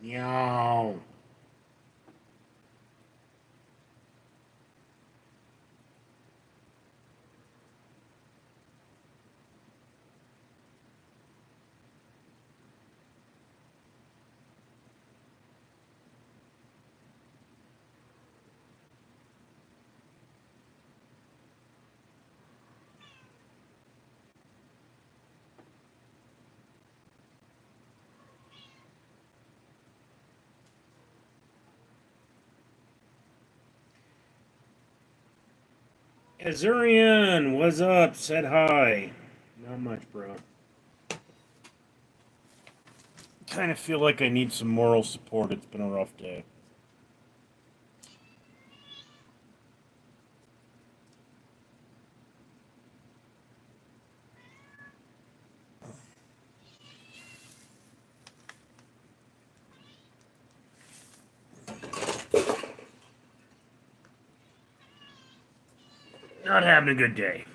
Meow. Azurian, what's up? Said hi. Not much, bro. Kind of feel like I need some moral support. It's been a rough day. Not having a good day.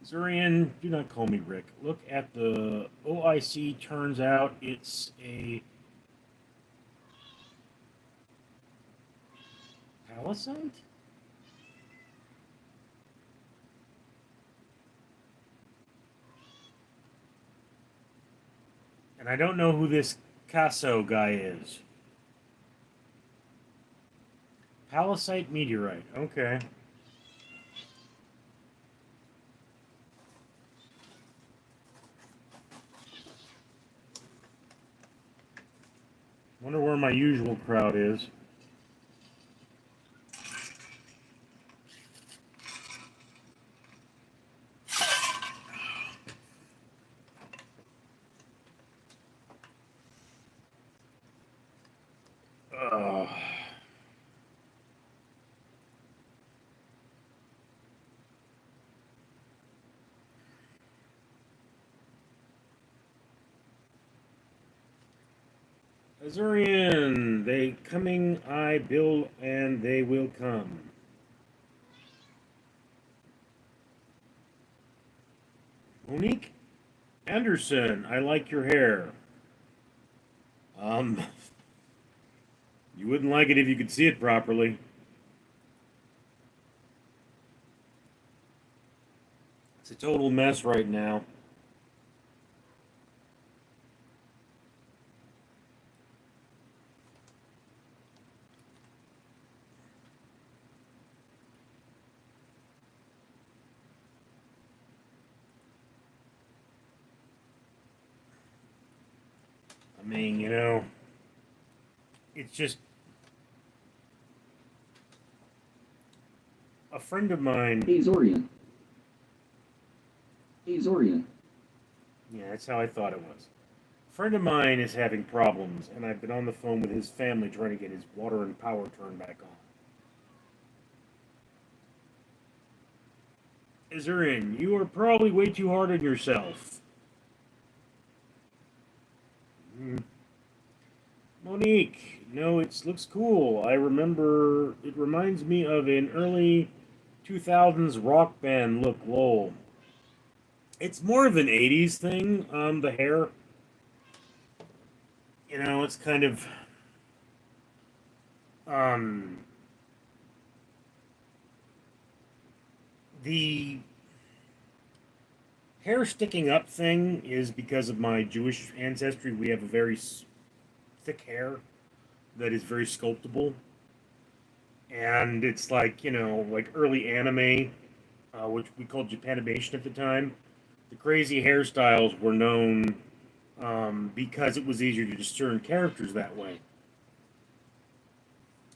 Zurian, do not call me Rick. Look at the OIC. Turns out it's a palisade? And I don't know who this Casso guy is. Palisite meteorite. Okay. Wonder where my usual crowd is. Ugh. Azurian, they coming, I build, and they will come. Monique Anderson, I like your hair. Um, you wouldn't like it if you could see it properly. It's a total mess right now. I mean, it's just a friend of mine. Azorian. Azorian. Yeah, that's how I thought it was. A friend of mine is having problems, and I've been on the phone with his family trying to get his water and power turned back on. Azurian, you are probably way too hard on yourself. Mm. Monique, no, it looks cool. I remember it reminds me of an early 2000s rock band look. Lol. It's more of an 80s thing. The hair, it's kind of um the hair sticking up thing is because of my Jewish ancestry. We have a very thick hair that is very sculptable, and it's like like early anime, which we called Japanimation at the time. The crazy hairstyles were known because it was easier to discern characters that way.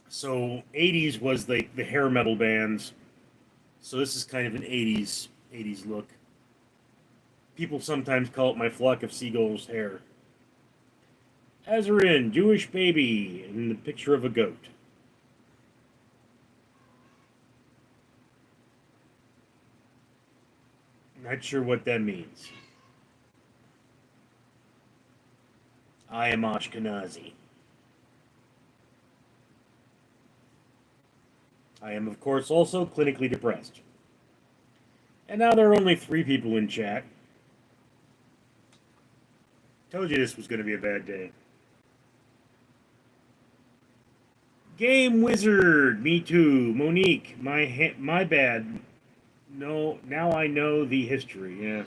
So 80s was the hair metal bands. So this is kind of an 80s look. People sometimes call it my flock of seagulls hair. Azarin, Jewish baby, and the picture of a goat. Not sure what that means. I am Ashkenazi. I am, of course, also clinically depressed. And now there are only 3 people in chat. Told you this was going to be a bad day. Game Wizard, me too. Monique, my bad. No, now I know the history. Yeah.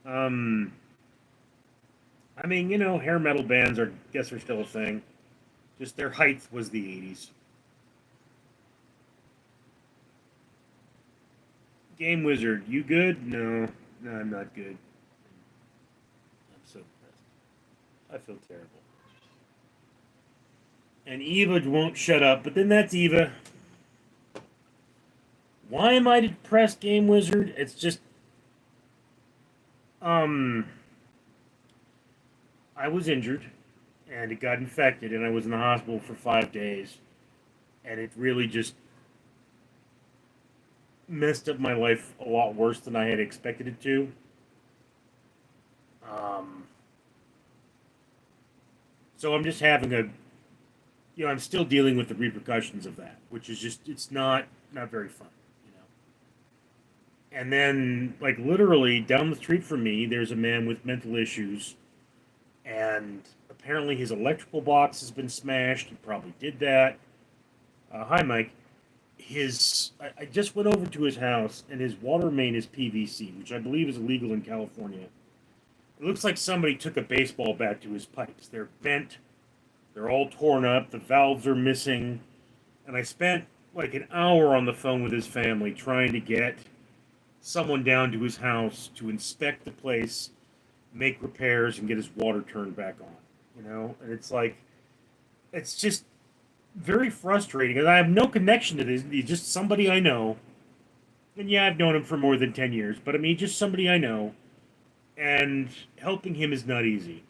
Um, I mean, hair metal bands are guess are still a thing. Just their height was the '80s. Game Wizard, you good? No, no, I'm not good. I'm so depressed. I feel terrible. And Eva won't shut up, but then that's Eva. Why am I depressed, Game Wizard? It's just, um, I was injured, and it got infected, and I was in the hospital for 5 days, and it really just messed up my life a lot worse than I had expected it to. Um, so I'm just having I'm still dealing with the repercussions of that, which is just, it's not very fun, you know. And then, like literally down the street from me, there's a man with mental issues, and apparently his electrical box has been smashed. He probably did that. Hi, Mike. I just went over to his house, and his water main is PVC, which I believe is illegal in California. It looks like somebody took a baseball bat to his pipes. They're bent, they're all torn up, the valves are missing, and I spent like an hour on the phone with his family trying to get someone down to his house to inspect the place, make repairs, and get his water turned back on. And it's like, it's just very frustrating because I have no connection to this. He's just somebody I know. And yeah, I've known him for more than 10 years, but I mean, just somebody I know. And helping him is not easy.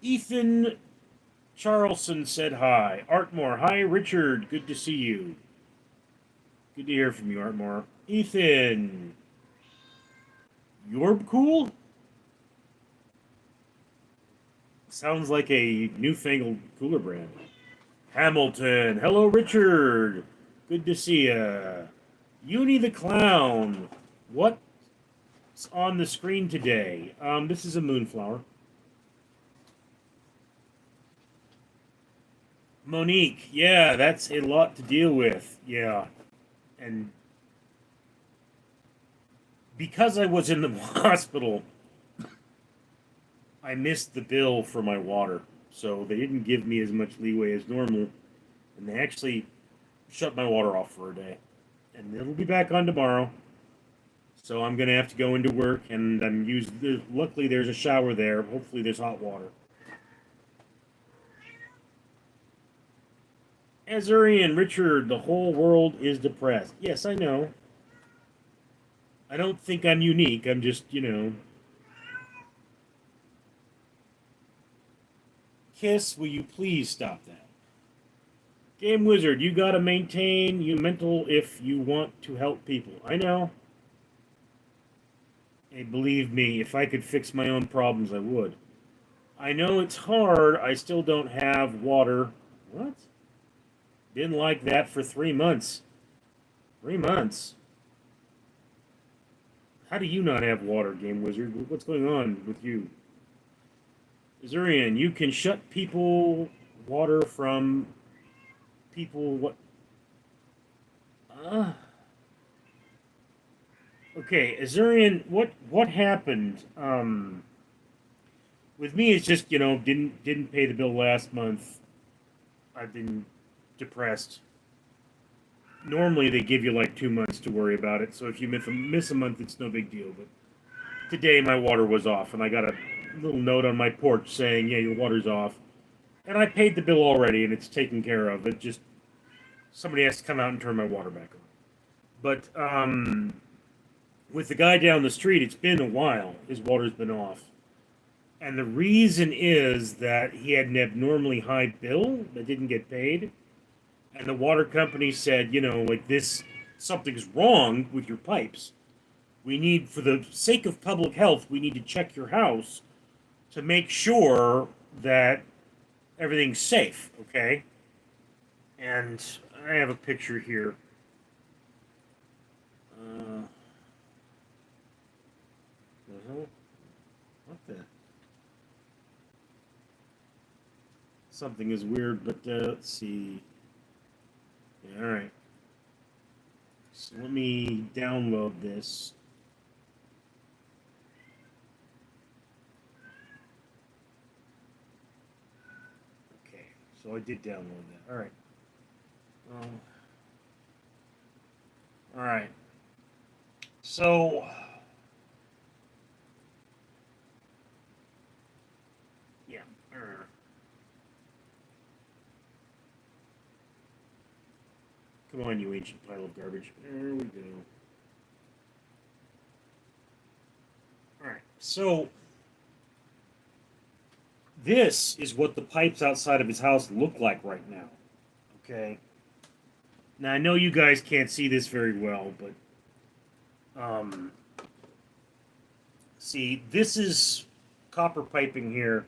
Ethan Charlson said hi. Artmore, hi, Richard. Good to see you. Good to hear from you, Artmore. Ethan, you're cool? Sounds like a newfangled cooler brand. Hamilton, hello, Richard. Good to see ya. Uni the Clown, what's on the screen today? This is a moonflower. Monique, yeah, that's a lot to deal with. Yeah. And because I was in the hospital, I missed the bill for my water. So they didn't give me as much leeway as normal. And they actually shut my water off for a day. And it'll be back on tomorrow. So I'm going to have to go into work, and luckily there's a shower there. Hopefully there's hot water. Azurian, Richard, the whole world is depressed. Yes, I know. I don't think I'm unique. I'm just. Kiss, will you please stop that? Game Wizard, you gotta maintain you mental if you want to help people. I know. Hey, believe me, if I could fix my own problems, I would. I know it's hard. I still don't have water. What? Been like that for 3 months. 3 months? How do you not have water, Game Wizard? What's going on with you? Azurian, you can shut people water from people what uh, okay, Azurian, what happened? With me it's just, didn't pay the bill last month. I've been depressed. Normally they give you like 2 months to worry about it, so if you miss a month, it's no big deal. But today my water was off, and I got a little note on my porch saying, "Yeah, your water's off." And I paid the bill already, and it's taken care of. It just somebody has to come out and turn my water back on. But with the guy down the street, it's been a while. His water's been off, and the reason is that he had an abnormally high bill that didn't get paid. And the water company said, like this, something's wrong with your pipes. We need, for the sake of public health, we need to check your house to make sure that everything's safe, okay? And I have a picture here. Uh, Something is weird, but let's see. Yeah, all right. So let me download this. Okay, so I did download that. All right. Um, all right. So, yeah. Come on, you ancient pile of garbage. There we go. All right. So, this is what the pipes outside of his house look like right now. Okay. Now, I know you guys can't see this very well, but see, this is copper piping here.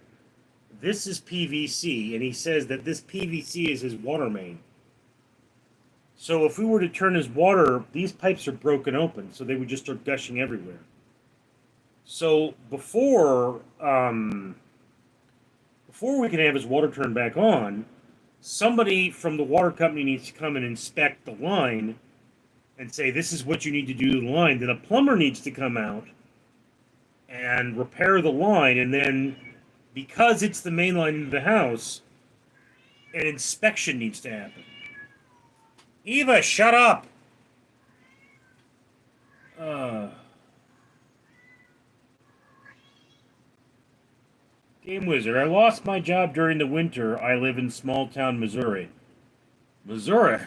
This is PVC, and he says that this PVC is his water main. So if we were to turn his water, these pipes are broken open, so they would just start gushing everywhere. So before we can have his water turned back on, somebody from the water company needs to come and inspect the line and say, this is what you need to do to the line. Then a plumber needs to come out and repair the line, and then because it's the main line into the house, an inspection needs to happen. Eva, shut up! Game Wizard, I lost my job during the winter. I live in small town Missouri. Missouri?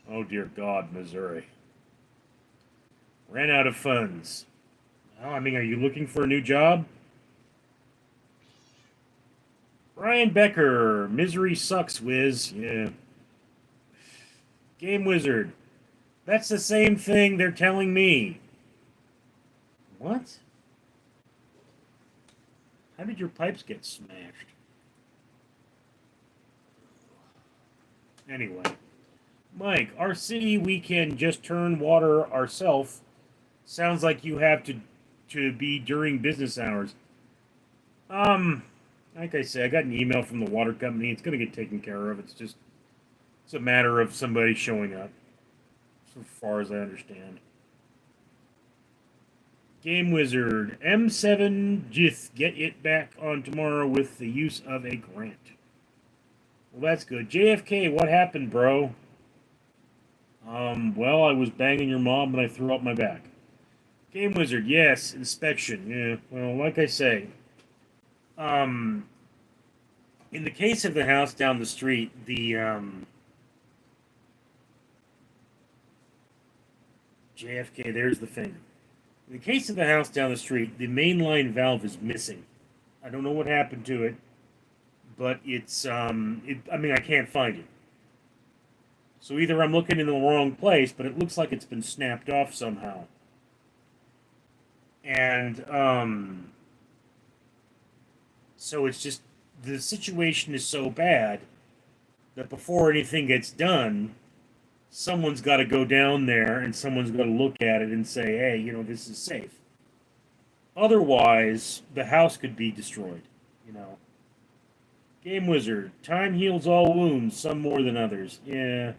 Oh dear God, Missouri. Ran out of funds. Well, I mean, are you looking for a new job? Brian Becker, misery sucks, Wiz. Yeah. Game Wizard, that's the same thing they're telling me. What? How did your pipes get smashed? Anyway, Mike, our city, we can just turn water ourselves. Sounds like you have to be during business hours. Like I said, I got an email from the water company. It's gonna get taken care of. It's a matter of somebody showing up, so far as I understand. Game Wizard, M7 Jith, get it back on tomorrow with the use of a grant. Well, that's good. JFK, what happened, bro? Well, I was banging your mom and I threw up my back. Game Wizard, yes, inspection. Yeah, well, like I say, um, in the case of the house down the street, JFK, there's the thing. In the case of the house down the street, the mainline valve is missing. I don't know what happened to it, but I mean, I can't find it. So either I'm looking in the wrong place, but it looks like it's been snapped off somehow. And, so it's just, the situation is so bad that before anything gets done, someone's got to go down there and someone's got to look at it and say, hey, this is safe. Otherwise, the house could be destroyed, you know. Game Wizard, time heals all wounds, some more than others. Yeah.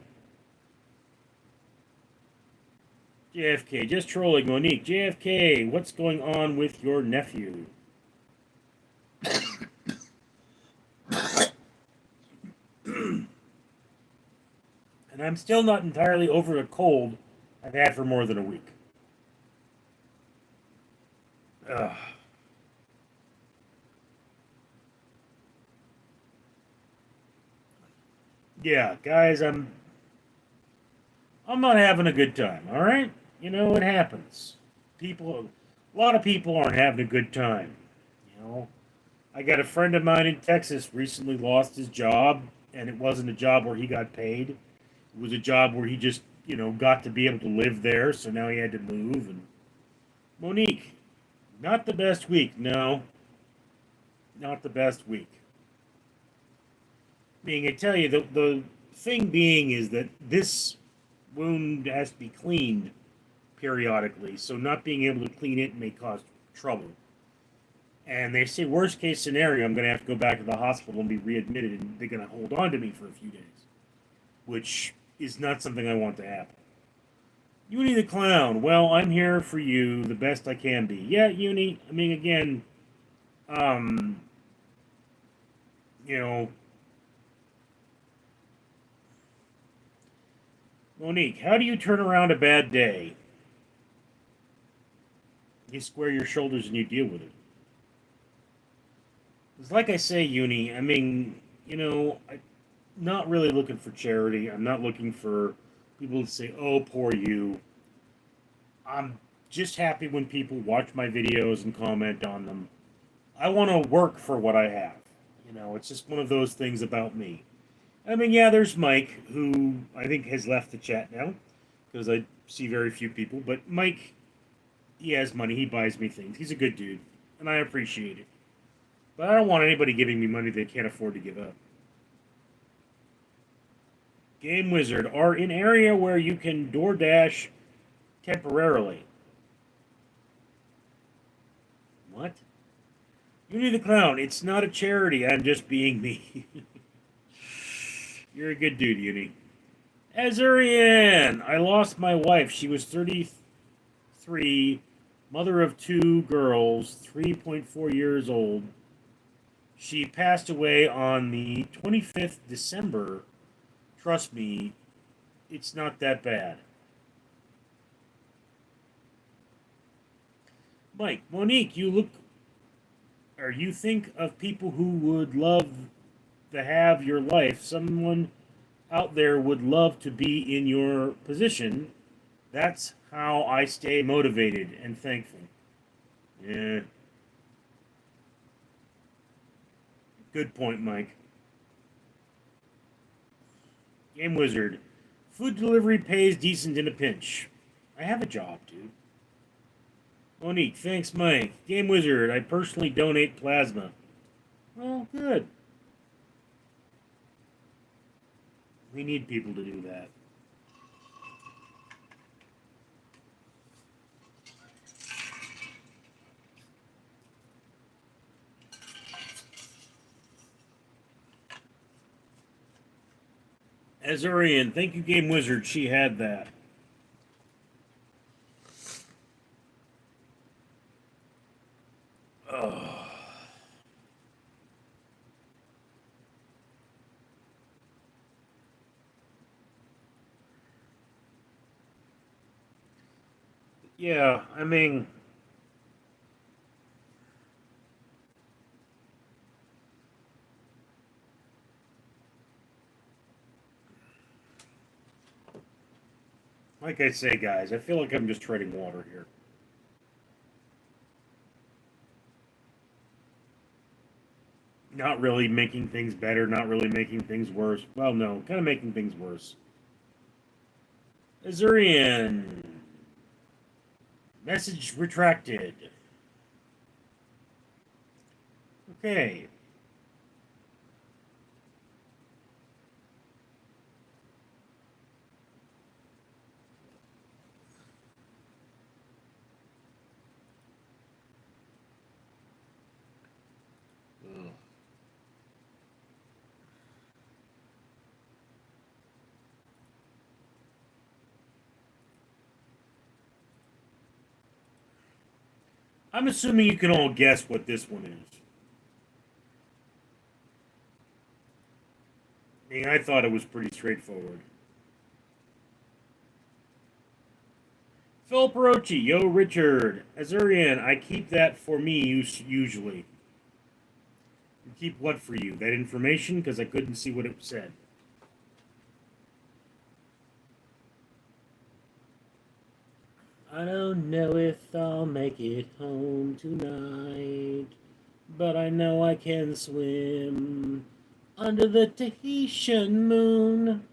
JFK, just trolling. Monique, JFK, what's going on with your nephew? And I'm still not entirely over a cold I've had for more than a week. Ugh. Yeah, guys, I'm not having a good time, all right? It happens. A lot of people aren't having a good time. You know, I got a friend of mine in Texas recently lost his job, and it wasn't a job where he got paid. It was a job where he just, got to be able to live there, so now he had to move. And Monique, not the best week, no. Not the best week. I tell you, the thing being is that this wound has to be cleaned periodically, so not being able to clean it may cause trouble. And they say, worst case scenario, I'm going to have to go back to the hospital and be readmitted, and they're going to hold on to me for a few days, which is not something I want to happen. Uni the Clown, well, I'm here for you the best I can be. Yeah, Uni, I mean, again, um, you know, Monique, how do you turn around a bad day? You square your shoulders and you deal with it. It's like I say, Uni, I mean, I'm not really looking for charity. I'm not looking for people to say, oh, poor you. I'm just happy when people watch my videos and comment on them. I want to work for what I have. It's just one of those things about me. I mean, yeah, there's Mike, who I think has left the chat now, because I see very few people. But Mike, he has money. He buys me things. He's a good dude, and I appreciate it. But I don't want anybody giving me money they can't afford to give up. Game Wizard are an area where you can DoorDash temporarily. What? Uni the Clown, it's not a charity. I'm just being me. You're a good dude, Uni. Azurian! I lost my wife. She was 33, mother of two girls, 3.4 years old. She passed away on the 25th December. Trust me, it's not that bad. Mike, Monique, you think of people who would love to have your life. Someone out there would love to be in your position. That's how I stay motivated and thankful. Yeah. Good point, Mike. Game Wizard. Food delivery pays decent in a pinch. I have a job, dude. Monique, thanks, Mike. Game Wizard, I personally donate plasma. Well, good. We need people to do that. Azurian, thank you, Game Wizard. She had that. Oh. Yeah, I mean, like I say, guys, I feel like I'm just treading water here. Not really making things better, not really making things worse. Well, no, kind of making things worse. Azurian. Message retracted. Okay. Ugh. I'm assuming you can all guess what this one is. I mean, I thought it was pretty straightforward. Phil Perochi, yo, Richard. Azurian, I keep that for me usually. You keep what for you? That information? Because I couldn't see what it said. I don't know if I'll make it home tonight, but I know I can swim under the Tahitian moon.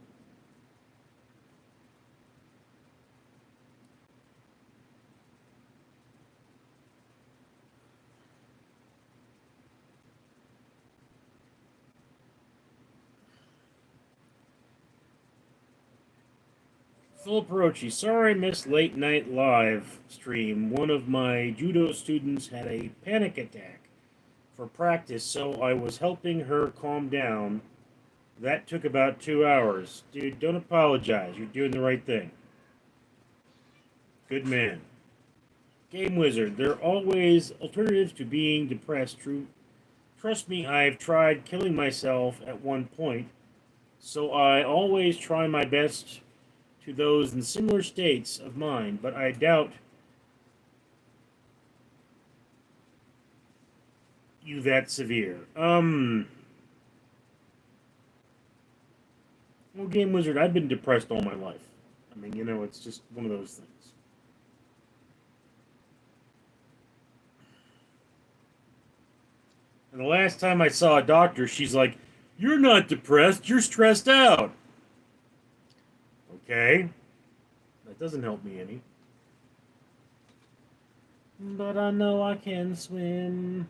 Philip Rochi, sorry I missed late night live stream. One of my judo students had a panic attack. for practice, so I was helping her calm down. That took about 2 hours. Dude, don't apologize. You're doing the right thing. Good man. Game Wizard, there are always alternatives to being depressed. Trust me, I've tried killing myself at one point, so I always try my best to those in similar states of mind, but I doubt you that severe. Well, Game Wizard, I've been depressed all my life. I mean, it's just one of those things. And the last time I saw a doctor, she's like, "You're not depressed, you're stressed out." Okay, that doesn't help me any. But I know I can swim.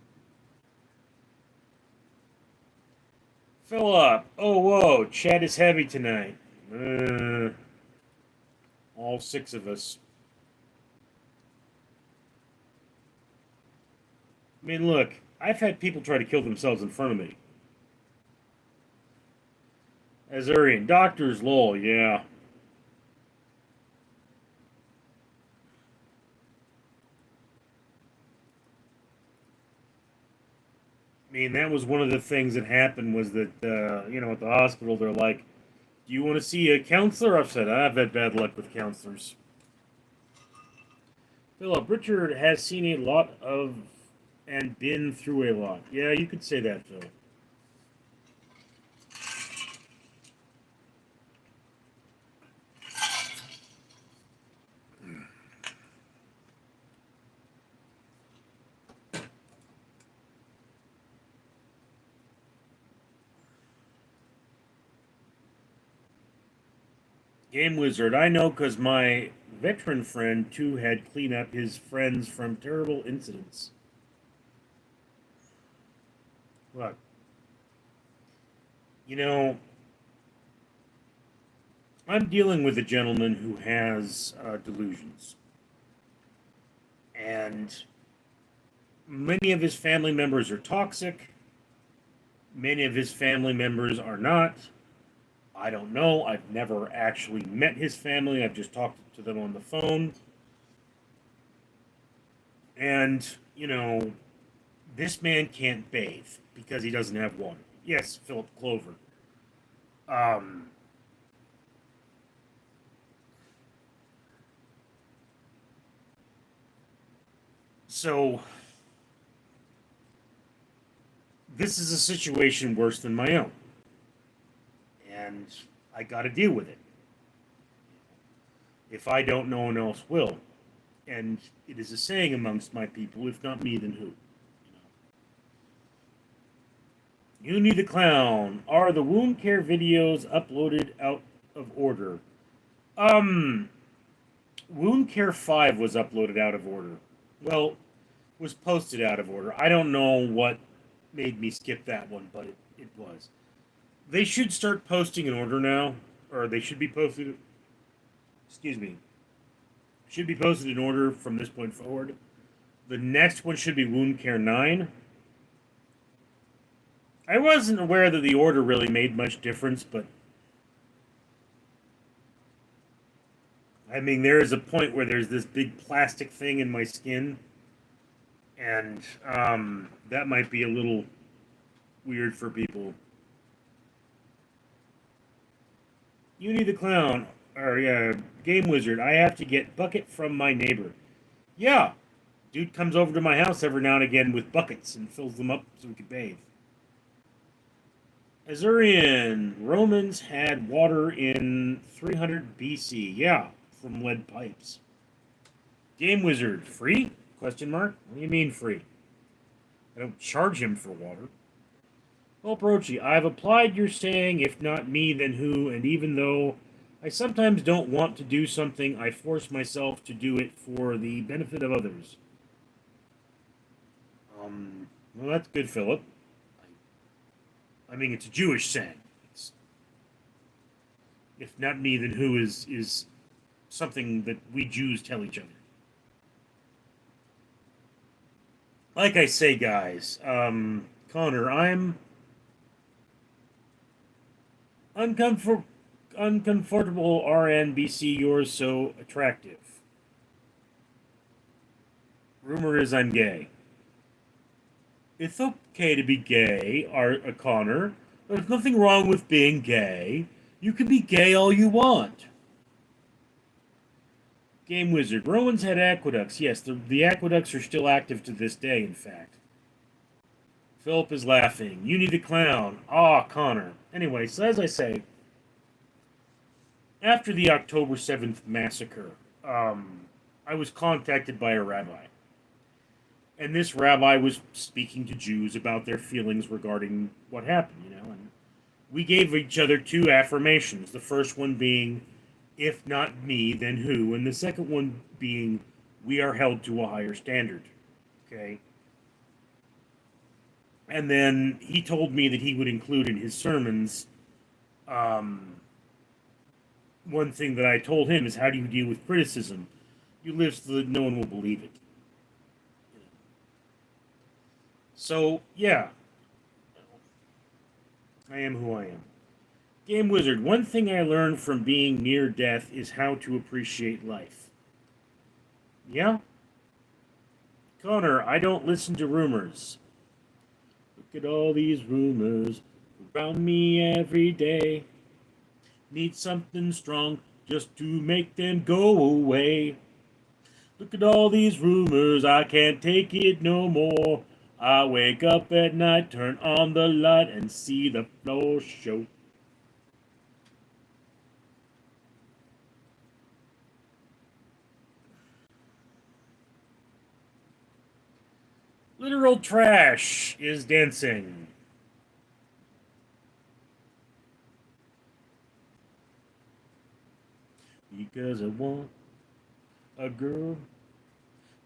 Philip, oh whoa, chat is heavy tonight. All six of us. I mean, look, I've had people try to kill themselves in front of me. Azurian, doctors, lol, yeah. I mean, that was one of the things that happened was that, at the hospital, they're like, "Do you want to see a counselor?" I've said, "I've had bad luck with counselors." Philip, Richard has seen a lot of and been through a lot. Yeah, you could say that, Phil. Game Wizard, I know because my veteran friend, too, had cleaned up his friends from terrible incidents. Look, you know, I'm dealing with a gentleman who has delusions. And many of his family members are toxic. Many of his family members are not. I don't know. I've never actually met his family. I've just talked to them on the phone. And, this man can't bathe because he doesn't have water. Yes, Philip Clover. Um, so, this is a situation worse than my own. And I got to deal with it. If I don't, no one else will. And it is a saying amongst my people, if not me, then who? Uni the Clown. Are the wound care videos uploaded out of order? Um, Wound Care 5 was uploaded out of order. Well, was posted out of order. I don't know what made me skip that one, but it was. They should start posting in order now, or they should be posted. Excuse me. Should be posted in order from this point forward. The next one should be Wound Care 9. I wasn't aware that the order really made much difference, but I mean, there is a point where there's this big plastic thing in my skin, and that might be a little weird for people. Uni the Clown, or yeah, Game Wizard. I have to get bucket from my neighbor. Yeah, dude comes over to my house every now and again with buckets and fills them up so we can bathe. Azurian, Romans had water in 300 BC. Yeah, from lead pipes. Game Wizard, free? Question mark. What do you mean free? I don't charge him for water. Well, Brochi, I've applied your saying, if not me, then who, and even though I sometimes don't want to do something, I force myself to do it for the benefit of others. Well, that's good, Philip. I mean, it's a Jewish saying. It's, if not me, then who is something that we Jews tell each other. Like I say, guys, Connor, I'm uncomfort uncomfortable. RNBC, you're so attractive. Rumor is I'm gay. It's okay to be gay, Connor. There's nothing wrong with being gay. You can be gay all you want. Game Wizard. Romans had aqueducts. Yes, the aqueducts are still active to this day, in fact. Philip is laughing. You need a clown. Ah, Connor. Anyway, so as I say, after the October 7th massacre, I was contacted by a rabbi. And this rabbi was speaking to Jews about their feelings regarding what happened, and we gave each other two affirmations. The first one being, if not me, then who? And the second one being, we are held to a higher standard. Okay? And then he told me that he would include in his sermons, um, one thing that I told him is, how do you deal with criticism? You live so that no one will believe it. So, yeah, I am who I am. Game Wizard, one thing I learned from being near death is how to appreciate life. Yeah? Connor, I don't listen to rumors. Look at all these rumors around me every day. Need something strong just to make them go away. Look at all these rumors, I can't take it no more. I wake up at night, turn on the light, and see the floor show. Literal trash is dancing. Because I want a girl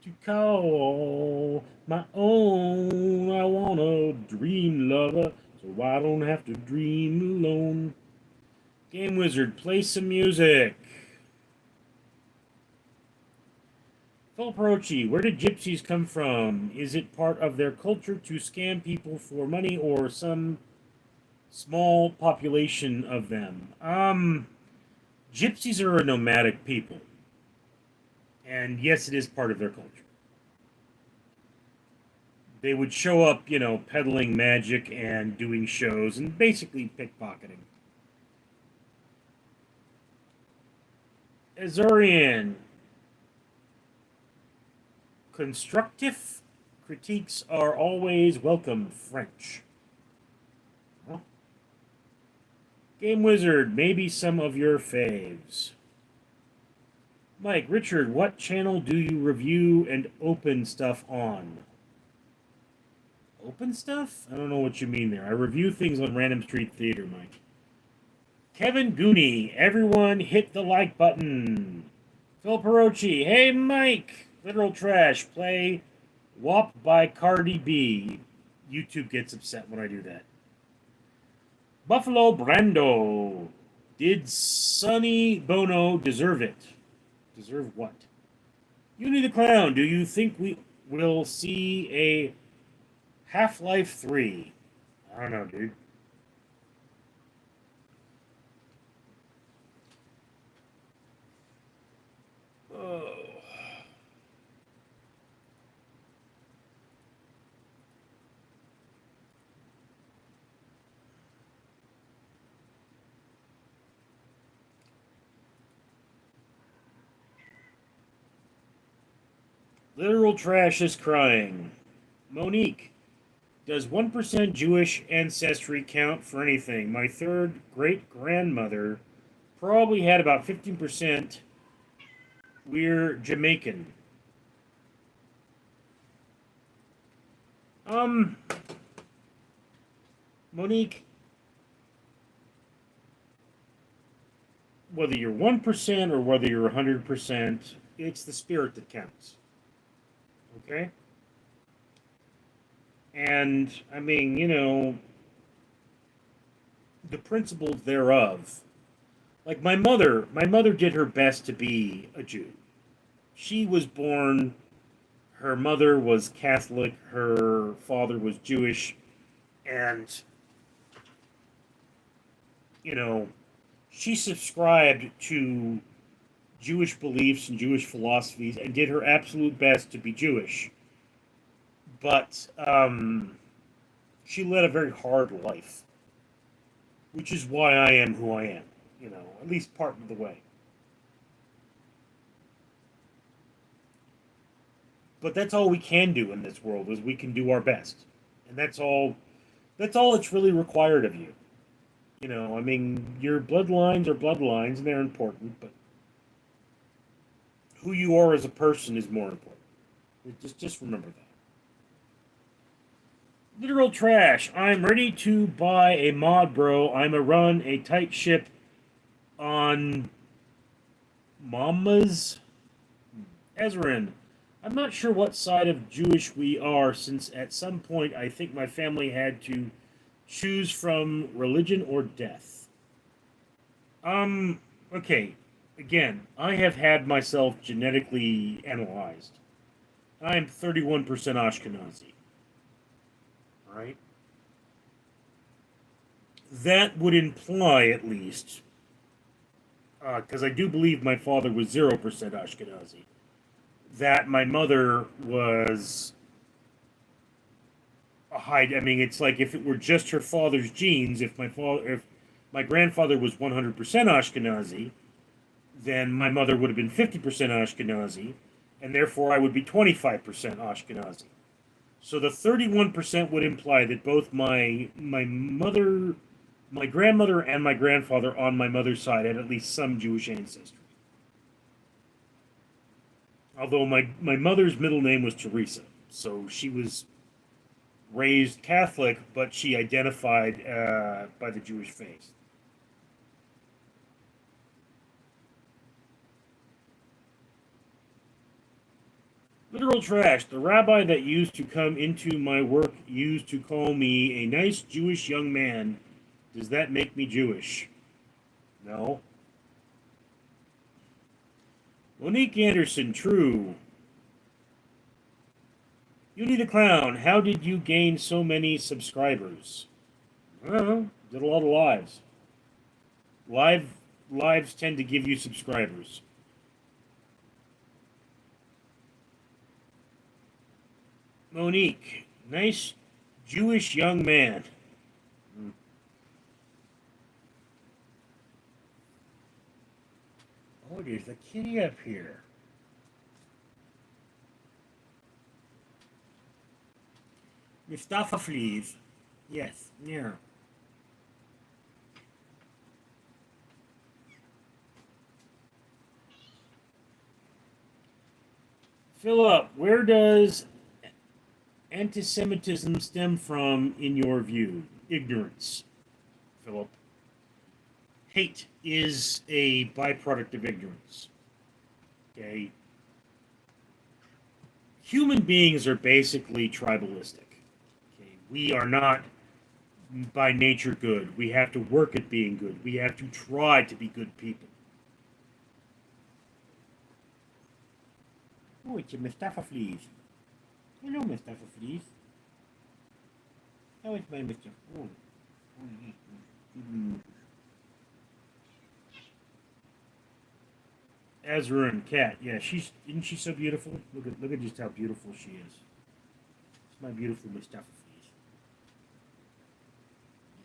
to call my own. I want a dream lover, so I don't have to dream alone. Game Wizard, play some music. Phil Perochi, where did gypsies come from? Is it part of their culture to scam people for money or some small population of them? Gypsies are a nomadic people. And yes, it is part of their culture. They would show up, peddling magic and doing shows and basically pickpocketing. Azurian. Constructive critiques are always welcome, French. Huh? Game Wizard, maybe some of your faves. Mike, Richard, what channel do you review and open stuff on? Open stuff? I don't know what you mean there. I review things on Random Street Theater, Mike. Kevin Gooney, everyone hit the like button. Phil Perochi, hey Mike, literal trash, play WAP by Cardi B. YouTube gets upset when I do that. Buffalo Brando, did Sonny Bono deserve it? Deserve what? Uni the Clown, do you think we will see a Half-Life 3? I don't know, dude. Oh. Literal trash is crying. Monique, does 1% Jewish ancestry count for anything? My third great grandmother probably had about 15%. We're Jamaican. Um, Monique, whether you're 1% or whether you're 100%, it's the spirit that counts. Okay? And, I mean, the principles thereof. Like my mother did her best to be a Jew. She was born, Her mother was Catholic, her father was Jewish, and, you know, she subscribed to Jewish beliefs and Jewish philosophies and did her absolute best to be Jewish. But she led a very hard life, which is why I am who I am, at least part of the way. But that's all we can do in this world is we can do our best. And that's all it's really required of you. I mean, your bloodlines are bloodlines and they're important, but who you are as a person is more important. Just remember that. Literal trash. I'm ready to buy a mod, bro. I'm a run a tight ship on Mama's Ezrin. I'm not sure what side of Jewish we are, since at some point I think my family had to choose from religion or death. Okay. Again, I have had myself genetically analyzed. I'm 31% Ashkenazi. Right? That would imply, at least, because I do believe my father was 0% Ashkenazi, that my mother was a high. I mean, it's like if it were just her father's genes. If my grandfather was 100% Ashkenazi, then my mother would have been 50% Ashkenazi, and therefore I would be 25% Ashkenazi. So the 31% would imply that both my mother, my grandmother, and my grandfather on my mother's side had at least some Jewish ancestry. Although my mother's middle name was Teresa, so she was raised Catholic, but she identified by the Jewish faith. Literal trash. The rabbi that used to come into my work used to call me a nice Jewish young man. Does that make me Jewish? No. Monique Anderson, true. Uni the Clown, how did you gain so many subscribers? I don't know. Did a lot of lives. Lives tend to give you subscribers. Monique, nice Jewish young man. Oh, there's a kitty up here. Mustafa fleas. Yes, yeah. Philip, where does anti-Semitism stem from, in your view? Ignorance, Philip. Hate is a byproduct of ignorance. Okay? Human beings are basically tribalistic. Okay? We are not by nature good. We have to work at being good. We have to try to be good people. Oh, it's a Mustafa fleas. Hello, Mustafa fleas. How is my Mr. Oh. Ezra and Cat. Yeah, isn't she so beautiful? Look at just how beautiful she is. It's my beautiful Mustafa fleas.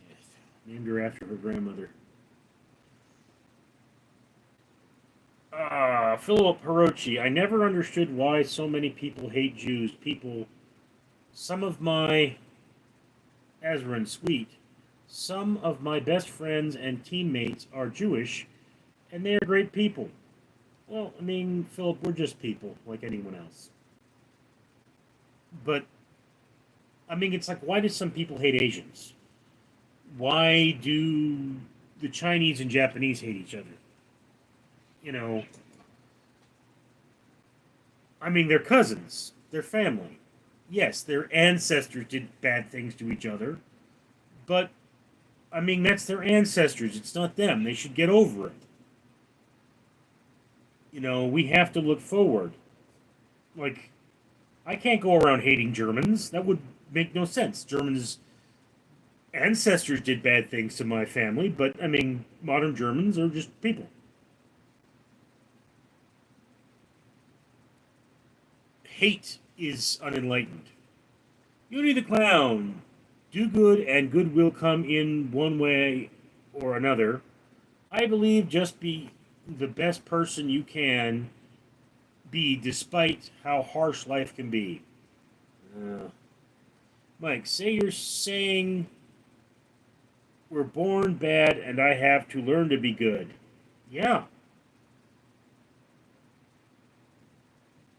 Yes, named her after her grandmother. Philip Hirochi. I never understood why so many people hate Jews. Some of my Ezra and Sweet. Some of my best friends and teammates are Jewish, and they are great people. Well, I mean, Philip, we're just people like anyone else. But, I mean, it's like, why do some people hate Asians? Why do the Chinese and Japanese hate each other? You know, I mean, they're cousins, they're family. Yes, their ancestors did bad things to each other, but, I mean, that's their ancestors. It's not them. They should get over it. We have to look forward. Like, I can't go around hating Germans. That would make no sense. Germans' ancestors did bad things to my family, but I mean, modern Germans are just people. Hate is unenlightened. Beauty the Clown. Do good and good will come in one way or another. I believe just be the best person you can be despite how harsh life can be. Uh, Mike, say you're saying we're born bad and I have to learn to be good. Yeah,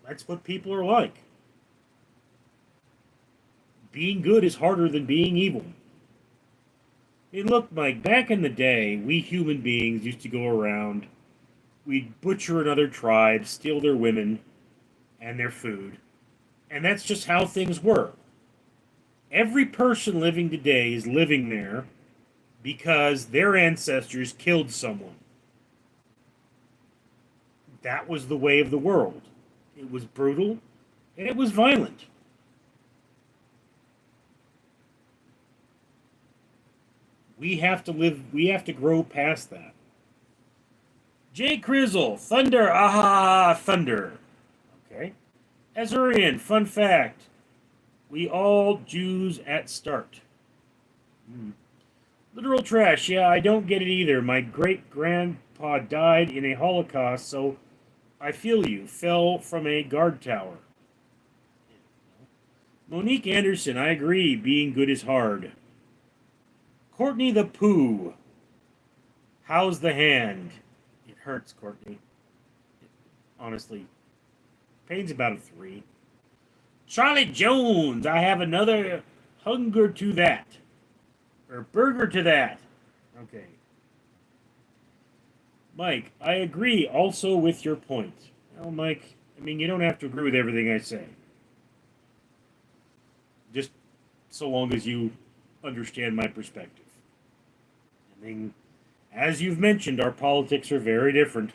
that's what people are like. Being good is harder than being evil. Hey, look, Mike, back in the day, we human beings used to go around, we'd butcher another tribe, steal their women and their food, and that's just how things were. Every person living today is living there because their ancestors killed someone. That was the way of the world. It was brutal and it was violent. We have to grow past that. Jay Crizzle, Thunder, aha, Thunder. Okay. Azurian, fun fact. We all Jews at start. Literal trash, yeah, I don't get it either. My great grandpa died in a Holocaust, so I feel you. Fell from a guard tower. Monique Anderson, I agree. Being good is hard. Courtney the Pooh. How's the hand? It hurts, Courtney. Honestly. Pain's about a 3. Charlie Jones. I have another hunger to that. Or burger to that. Okay. Mike, I agree also with your point. Well, Mike, I mean, you don't have to agree with everything I say. Just so long as you understand my perspective. I mean, as you've mentioned, our politics are very different.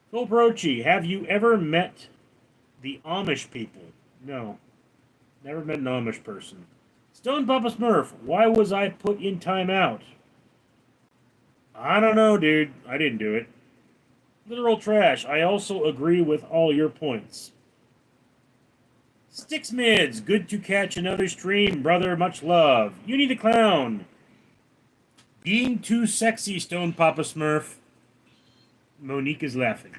Phil Brochi, have you ever met the Amish people? No. Never met an Amish person. Stone Papa Smurf, why was I put in timeout? I don't know, dude. I didn't do it. Literal trash. I also agree with all your points. Sticks Mids, good to catch another stream, brother. Much love. Uni the Clown. Being too sexy, Stone Papa Smurf. Monique is laughing.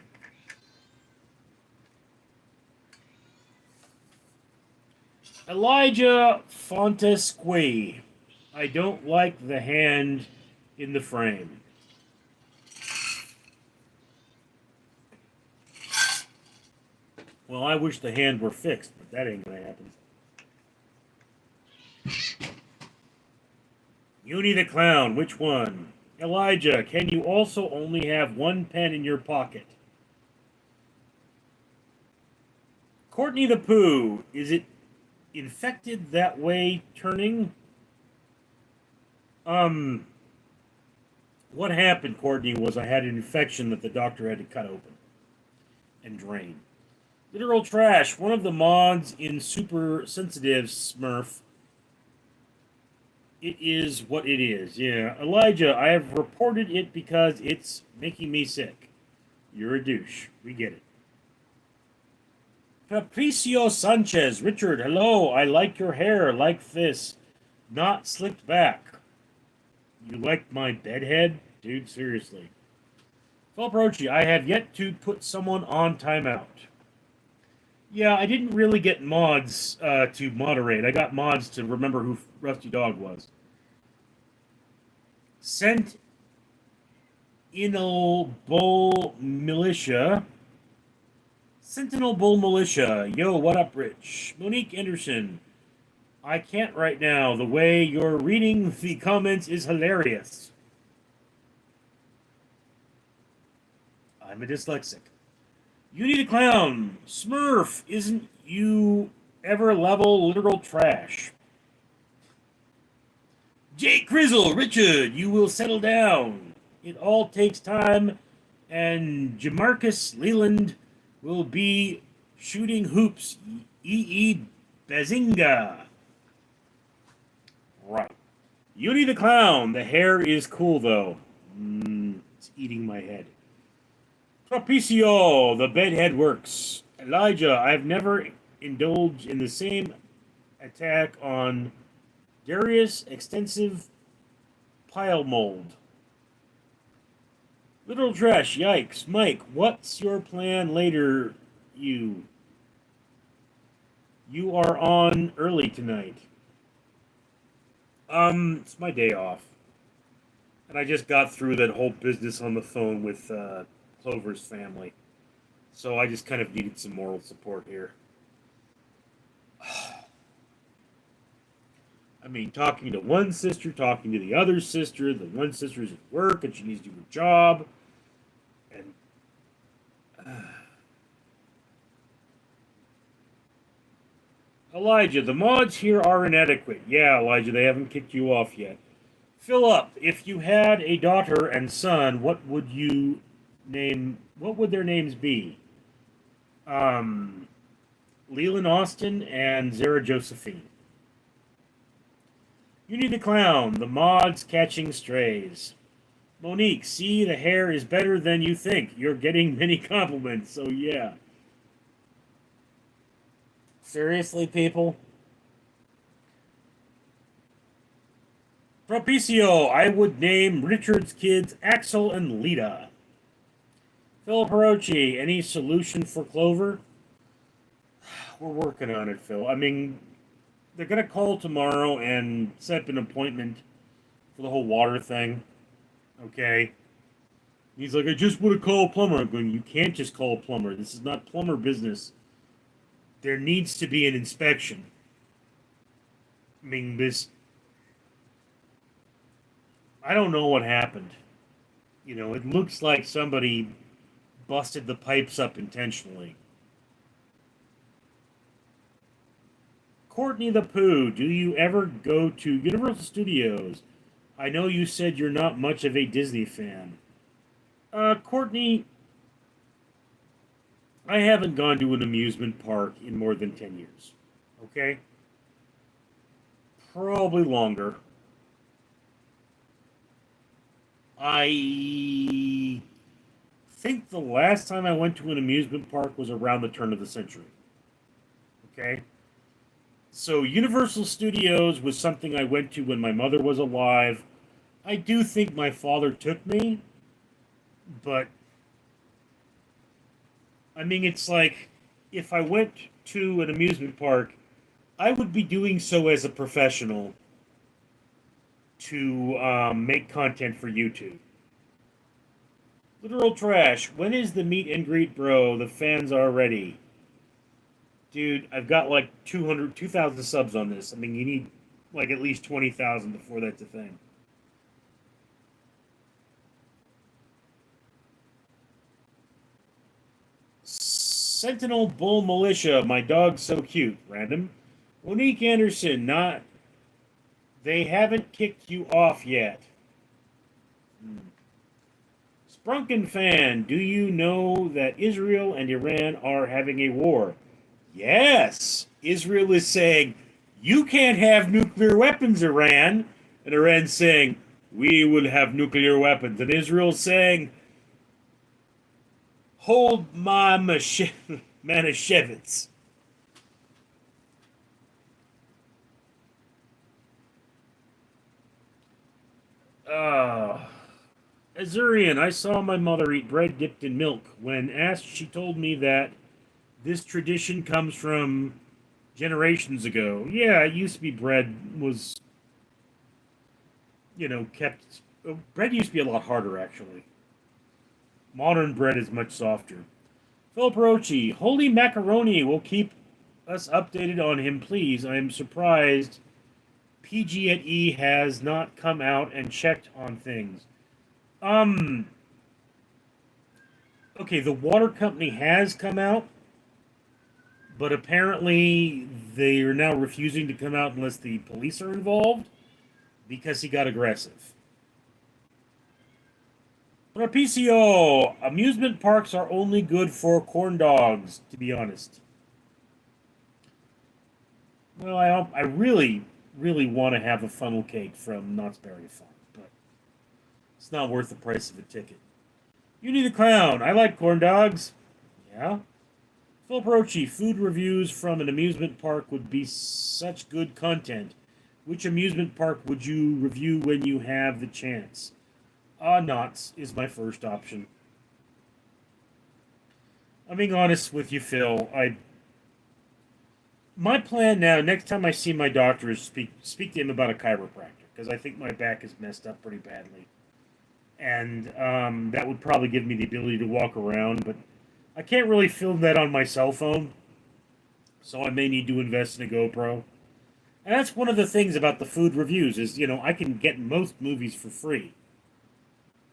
Elijah Fontesque. I don't like the hand in the frame. Well, I wish the hand were fixed, but that ain't gonna happen. Uni the Clown, which one? Elijah, can you also only have one pen in your pocket? Courtney the Pooh, is it infected that way turning? What happened, Courtney, was I had an infection that the doctor had to cut open and drain. Literal trash. One of the mods in Super Sensitive Smurf. It is what it is. Yeah. Elijah, I have reported it because it's making me sick. You're a douche. We get it. Patricio Sanchez. Richard, hello. I like your hair like this. Not slicked back. You like my bedhead? Dude, seriously. Philip I have yet to put someone on timeout. Yeah, I didn't really get mods to moderate. I got mods to remember who Rusty Dog was. Sentinel Bull Militia. Sentinel Bull Militia. Yo, what up, Rich? Monique Anderson. I can't right now. The way you're reading the comments is hilarious. I'm a dyslexic. You need a clown. Smurf, isn't you ever level literal trash? Jake Crizzle, Richard, you will settle down. It all takes time, and Jamarcus Leland will be Shooting hoops. E. Bazinga. Right. Uni the Clown. The hair is cool, though. It's eating my head. Trapecio. The bedhead works. Elijah. I've never indulged in the same attack on Darius. Extensive pile mold. Little trash. Yikes. Mike, what's your plan later, you? You are on early tonight. It's my day off. And I just got through that whole business on the phone with Clover's family. So I just kind of needed some moral support here. I mean, talking to one sister, talking to the other sister. The one sister's at work and she needs to do her job. And Elijah, the mods here are inadequate. Yeah, Elijah, they haven't kicked you off yet. Philip, if you had a daughter and son, what would you name? What would their names be? Leland Austin and Zara Josephine. You need the clown. The mods catching strays. Monique, see, the hair is better than you think. You're getting many compliments, so yeah. Seriously, people? Propicio, I would name Richard's kids Axel and Lita. Phil Perochi, any solution for Clover? We're working on it, Phil. I mean, they're going to call tomorrow and set up an appointment for the whole water thing. Okay? He's like, I just want to call a plumber. I'm going, you can't just call a plumber. This is not plumber business. There needs to be an inspection. I mean, I don't know what happened. You know, it looks like somebody busted the pipes up intentionally. Courtney the Pooh, do you ever go to Universal Studios? I know you said you're not much of a Disney fan. Courtney, I haven't gone to an amusement park in more than 10 years. Okay? Probably longer. I think the last time I went to an amusement park was around the turn of the century. Okay? So Universal Studios was something I went to when my mother was alive. I do think my father took me, but I mean, it's like if I went to an amusement park, I would be doing so as a professional to make content for YouTube. Literal trash. When is the meet and greet, bro? The fans are ready. Dude, I've got like 2,000 subs on this. I mean, you need like at least 20,000 before that's a thing. Sentinel Bull Militia. My dog's so cute. Random. Monique Anderson. Not. They haven't kicked you off yet. Sprunken fan. Do you know that Israel and Iran are having a war? Yes. Israel is saying, you can't have nuclear weapons, Iran. And Iran's saying, we will have nuclear weapons. And Israel's saying, hold my Manischewitz. Azurian, I saw my mother eat bread dipped in milk. When asked, she told me that this tradition comes from generations ago. Yeah, it used to be bread was, kept. Bread used to be a lot harder, actually. Modern bread is much softer. Philip Rochi, Holy Macaroni will keep us updated on him, please. I am surprised PG at E has not come out and checked on things. Okay, the water company has come out, but apparently they are now refusing to come out unless the police are involved because he got aggressive. Rapicio, amusement parks are only good for corn dogs, to be honest. Well, I really, really want to have a funnel cake from Knott's Berry Farm, but it's not worth the price of a ticket. You need a clown. I like corn dogs. Yeah. Phil Perochi, food reviews from an amusement park would be such good content. Which amusement park would you review when you have the chance? Knott's is my first option. I'm being honest with you, Phil. My plan now, next time I see my doctor, is speak to him about a chiropractor because I think my back is messed up pretty badly, and that would probably give me the ability to walk around. But I can't really film that on my cell phone, so I may need to invest in a GoPro. And that's one of the things about the food reviews is I can get most movies for free,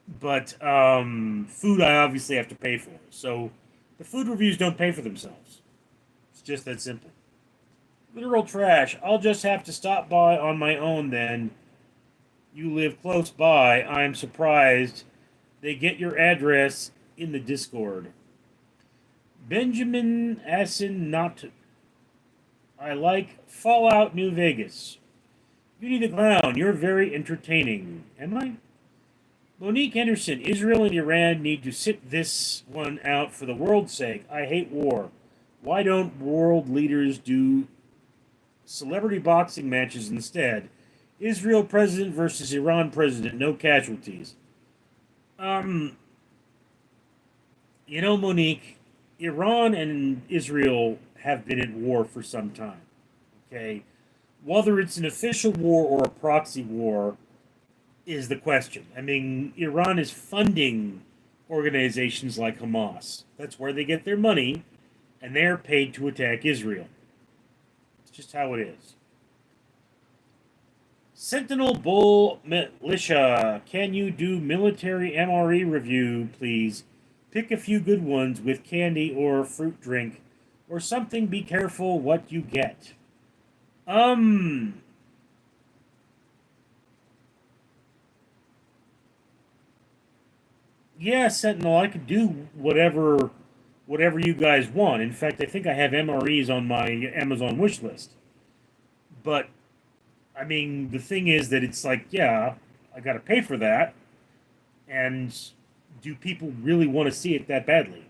but food I obviously have to pay for. So the food reviews don't pay for themselves. It's just that simple. Literal trash. I'll just have to stop by on my own then. You live close by. I'm surprised they get your address in the Discord. Benjamin Asin not. I like Fallout New Vegas. You need a clown. You're very entertaining. Am I? Monique Henderson. Israel and Iran need to sit this one out for the world's sake. I hate war. Why don't world leaders do celebrity boxing matches instead? Israel president versus Iran president, no casualties. Monique, Iran and Israel have been at war for some time. Okay? Whether it's an official war or a proxy war is the question. I mean, Iran is funding organizations like Hamas. That's where they get their money, and they're paid to attack Israel. It's just how it is. Sentinel Bull Militia, can you do military MRE review, please? Pick a few good ones with candy or fruit drink or something. Be careful what you get. Yeah, Sentinel, I could do whatever you guys want. In fact, I think I have MREs on my Amazon wish list. But I mean, the thing is that it's like, yeah, I got to pay for that, and do people really want to see it that badly?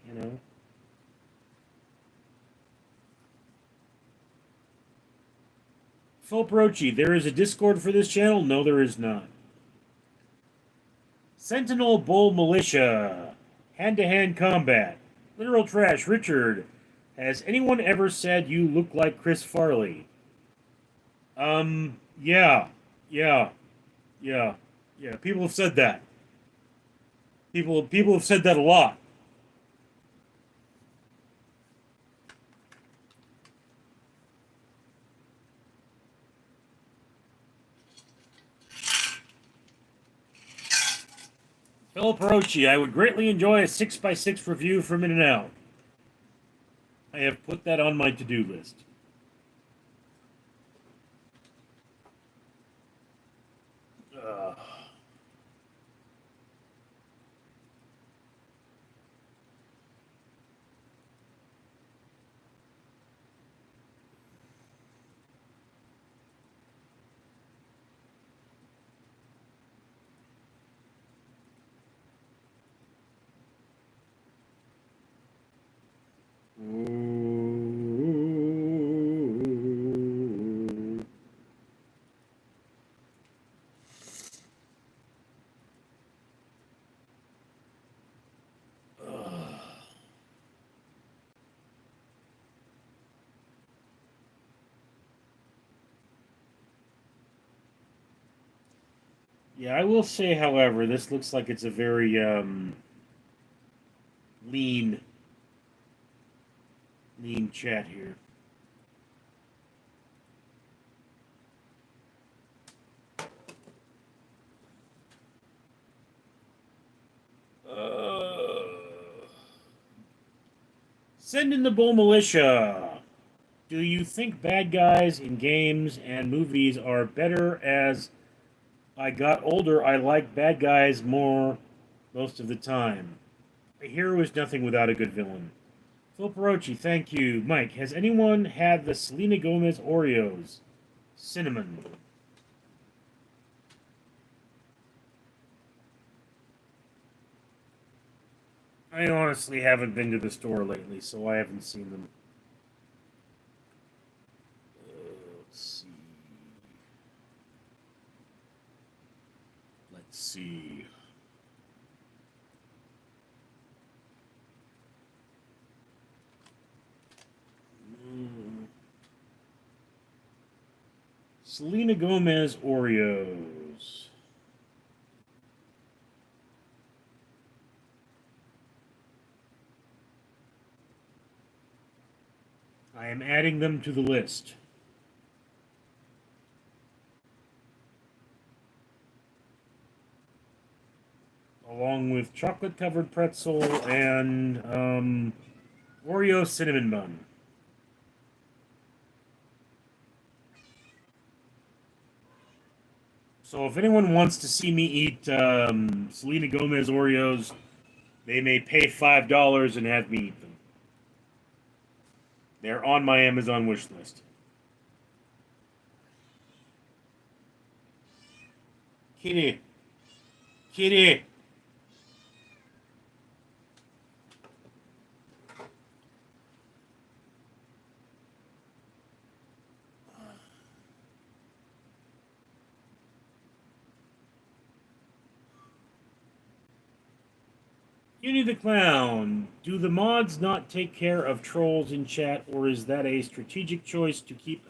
Phil Perochi, there is a Discord for this channel? No, there is not. Sentinel Bull Militia, hand-to-hand combat, literal trash. Richard, has anyone ever said you look like Chris Farley? Yeah, yeah, yeah, yeah. People have said that. People have said that a lot. Philip Perochi, I would greatly enjoy a 6x6 review from In-N-Out. I have put that on my to-do list. Yeah, I will say, however, this looks like it's a very lean, lean chat here. Send in the Bull Militia. Do you think bad guys in games and movies are better? As I got older, I like bad guys more most of the time. A hero is nothing without a good villain. Phil Perochi, thank you. Mike, has anyone had the Selena Gomez Oreos? Cinnamon. I honestly haven't been to the store lately, so I haven't seen them. Let's see. Let's see. Selena Gomez Oreos. I am adding them to the list. Along with chocolate covered pretzel and Oreo cinnamon bun. So if anyone wants to see me eat Selena Gomez Oreos, they may pay $5 and have me eat them. They're on my Amazon wish list. Kitty. Kitty. Uni the Clown. Do the mods not take care of trolls in chat, or is that a strategic choice to keep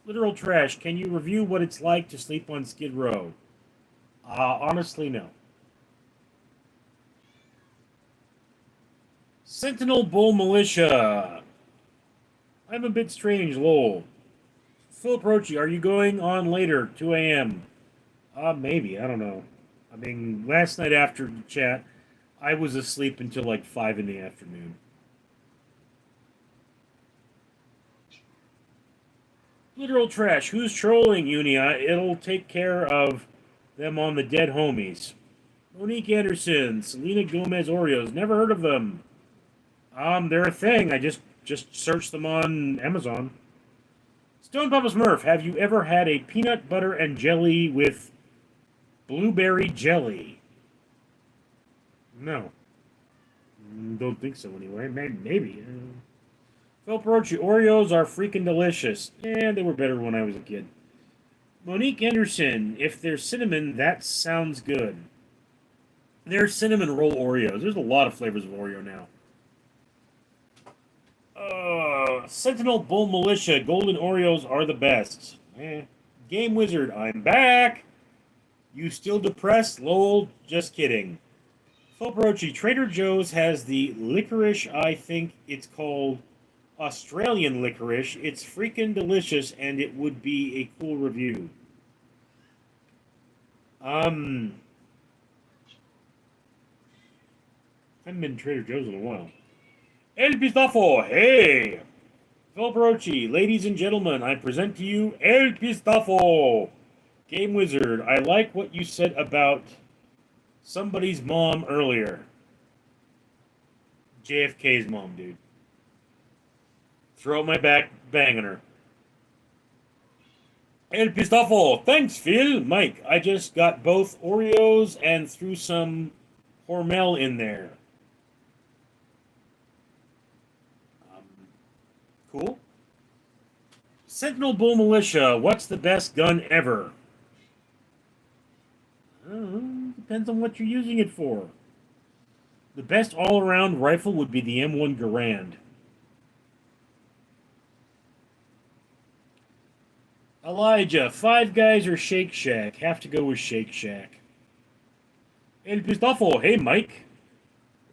literal trash. Can you review what it's like to sleep on Skid Row? Honestly, no. Sentinel Bull Militia. I'm a bit strange, lol. Philip Rochi, are you going on later, 2 a.m.? Maybe, I don't know. I mean, last night after the chat, I was asleep until like 5 in the afternoon. Literal trash. Who's trolling, Unia? It'll take care of them on the dead homies. Monique Anderson, Selena Gomez Oreos. Never heard of them. They're a thing. I just searched them on Amazon. Stone Papa Smurf, have you ever had a peanut butter and jelly with blueberry jelly? No. Don't think so anyway. Maybe. Phil Perochi, Oreos are freaking delicious. They were better when I was a kid. Monique Anderson, if they're cinnamon, that sounds good. They're cinnamon roll Oreos. There's a lot of flavors of Oreo now. Sentinel Bull Militia, golden Oreos are the best. Game Wizard, I'm back. You still depressed? Lol, just kidding. Phil Perochi, Trader Joe's has the licorice, I think it's called Australian licorice. It's freaking delicious, and it would be a cool review. I haven't been to Trader Joe's in a while. El Pistafo, hey! Phil Perochi, ladies and gentlemen, I present to you El Pistafo! Game Wizard, I like what you said about somebody's mom earlier. JFK's mom, dude. Throw my back, banging her. El Pistafo, thanks, Phil. Mike, I just got both Oreos and threw some Hormel in there. Cool. Sentinel Bull Militia, what's the best gun ever? Depends on what you're using it for. The best all-around rifle would be the M1 Garand. Elijah, Five Guys or Shake Shack? Have to go with Shake Shack. El Pistafo, hey Mike.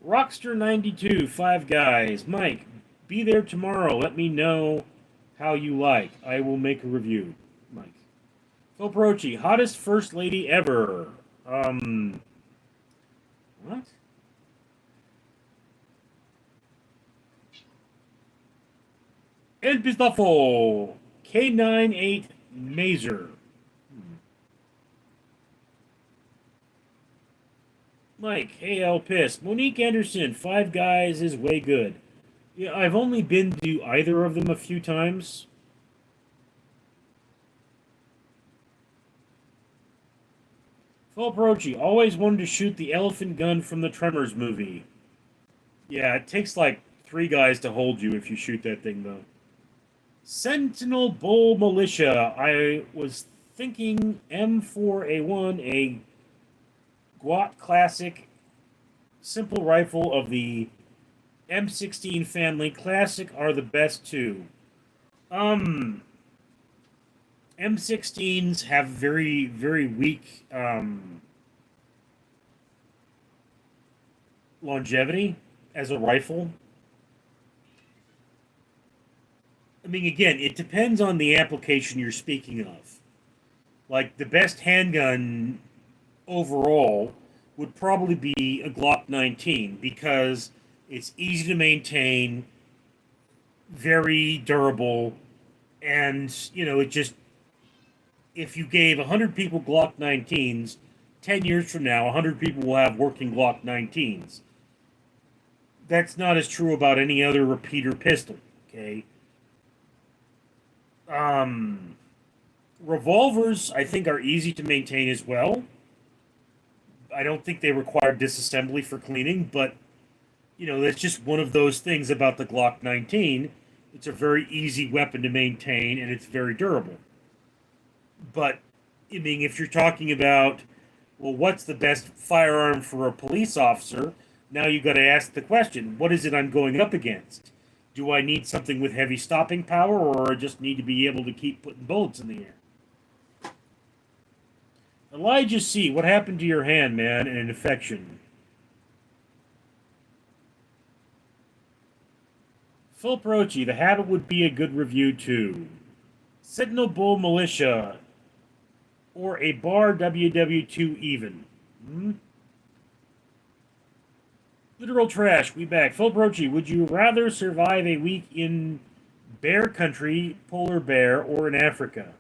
Rockster92, Five Guys. Mike, be there tomorrow. Let me know how you like. I will make a review. Mike. Phil Perochi, hottest first lady ever. What? El Pistafo, K98 Mazer. Mike, hey, I'll piss. Monique Anderson, Five Guys is way good. Yeah, I've only been to either of them a few times. Phil Perochi, always wanted to shoot the elephant gun from the Tremors movie. Yeah, it takes like three guys to hold you if you shoot that thing, though. Sentinel Bull Militia. I was thinking M4A1, a Gwat Classic simple rifle of the M16 family. Classic are the best too. Um, M16s have very, very weak longevity as a rifle. I mean, again, it depends on the application you're speaking of. Like, the best handgun overall would probably be a Glock 19 because it's easy to maintain, very durable, and, it just, if you gave 100 people Glock 19s, 10 years from now, 100 people will have working Glock 19s. That's not as true about any other repeater pistol, okay? Um, Revolvers, I think, are easy to maintain as well. I don't think they require disassembly for cleaning, but, that's just one of those things about the Glock 19. It's a very easy weapon to maintain, and it's very durable. But, I mean, if you're talking about, well, what's the best firearm for a police officer? Now you've got to ask the question, what is it I'm going up against? Do I need something with heavy stopping power, or I just need to be able to keep putting bullets in the air? Elijah C., what happened to your hand, man, and an infection? Phil Perochi, the habit would be a good review, too. Sentinel Bull Militia, or a bar WW2 even. Literal trash, we back. Phil Perochi, would you rather survive a week in bear country, polar bear, or in Africa?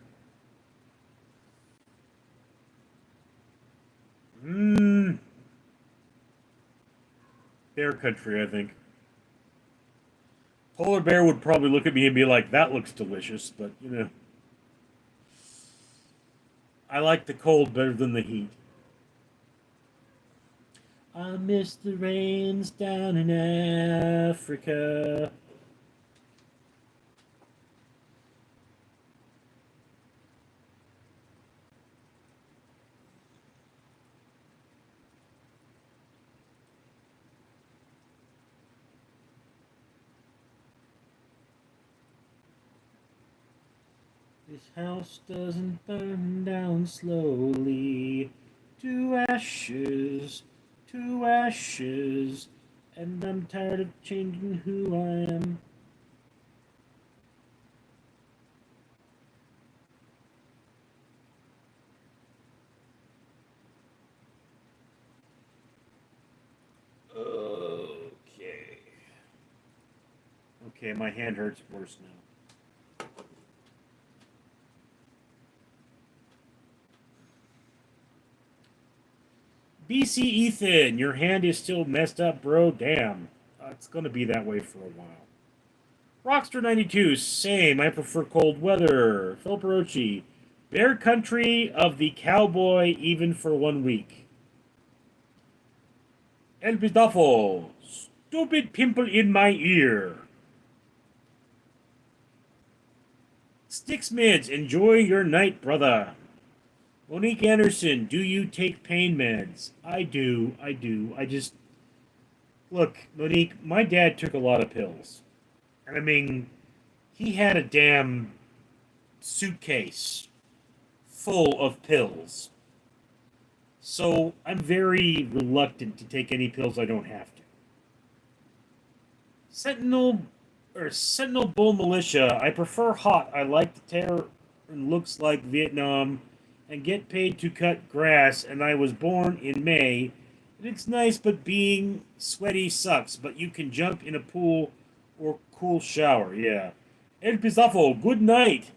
Bear country, I think. Polar bear would probably look at me and be like, that looks delicious, but, I like the cold better than the heat. I miss the rains down in Africa. This house doesn't burn down slowly to ashes, and I'm tired of changing who I am. Okay. Okay, my hand hurts worse now. BC Ethan, your hand is still messed up, bro. Damn. It's going to be that way for a while. Rockster92, same. I prefer cold weather. Phil Perochi, bear country of the cowboy even for 1 week. El Pistafo, stupid pimple in my ear. Sticks Mids, enjoy your night, brother. Monique Anderson, do you take pain meds? I do. I just... Look, Monique, my dad took a lot of pills. And I mean, he had a damn suitcase full of pills. So I'm very reluctant to take any pills I don't have to. Sentinel Bull Militia, I prefer hot. I like the terror and looks like Vietnam and get paid to cut grass, and I was born in May. And it's nice, but being sweaty sucks. But you can jump in a pool or cool shower, yeah. El Pizafo, good night.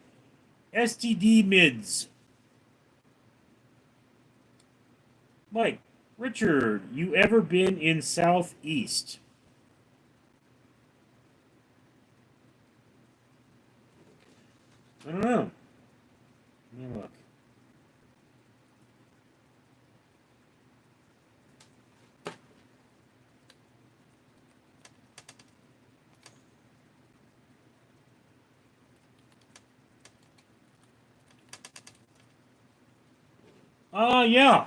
STD mids. Mike, Richard, you ever been in Southeast? I don't know. Let me look. Yeah.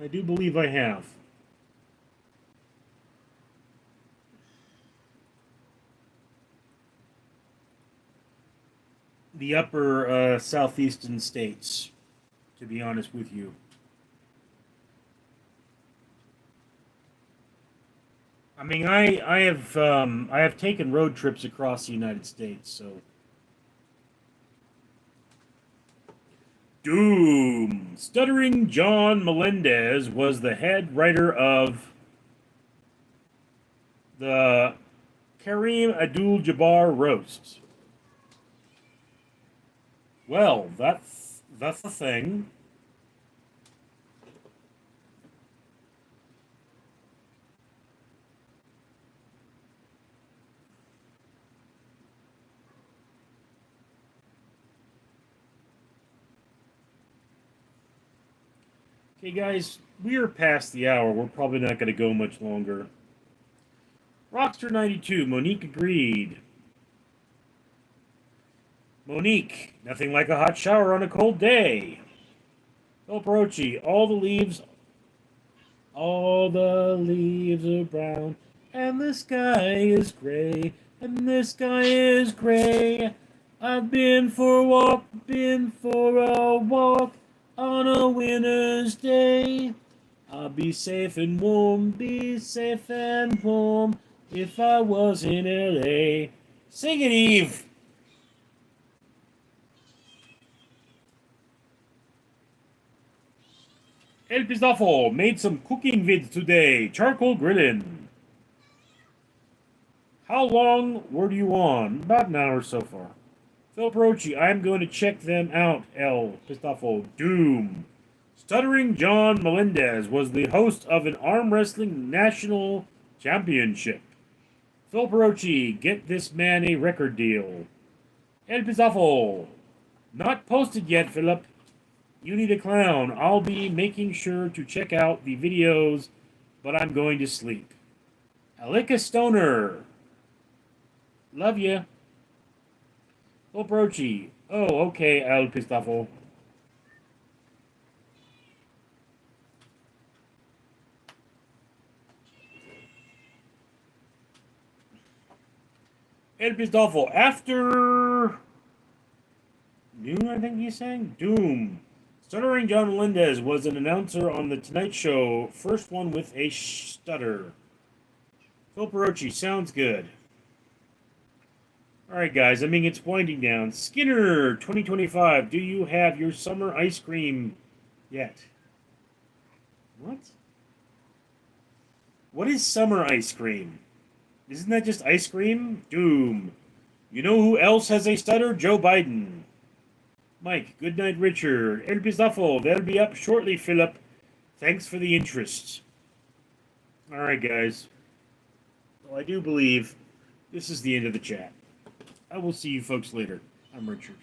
I do believe I have. The upper southeastern states, to be honest with you. I mean, I have taken road trips across the United States, so Doom. Stuttering John Melendez was the head writer of the Kareem Abdul-Jabbar roast. Well, that's the thing. Okay, guys, we are past the hour. We're probably not going to go much longer. Rockster92, Monique agreed. Monique, nothing like a hot shower on a cold day. Philip Rochi, all the leaves are brown, and the sky is gray, and the sky is gray. I've been for a walk on a winter's day. I'll be safe and warm, be safe and warm if I was in LA. Sing it, Eve! El Pistafo made some cooking vids today. Charcoal grilling. How long were you on? About an hour so far. Phil Brochi, I'm going to check them out. El Pistafo. Doom. Stuttering John Melendez was the host of an arm wrestling national championship. Phil Brochi, get this man a record deal. El Pistafo. Not posted yet, Philip. You need a clown. I'll be making sure to check out the videos, but I'm going to sleep. Alika Stoner. Love ya. Oh, Brochi. Oh, okay, El Pistafo. El Pistafo. After noon, I think he's saying? Doom. Stuttering John Melendez was an announcer on The Tonight Show. First one with a stutter. Phil Perochi, sounds good. Alright, guys, I mean, it's winding down. Skinner, 2025, do you have your summer ice cream yet? What? What is summer ice cream? Isn't that just ice cream? Doom. You know who else has a stutter? Joe Biden. Mike, good night, Richard. El Pistafo, they'll be up shortly, Philip. Thanks for the interest. Alright, guys. Well, I do believe this is the end of the chat. I will see you folks later. I'm Richard.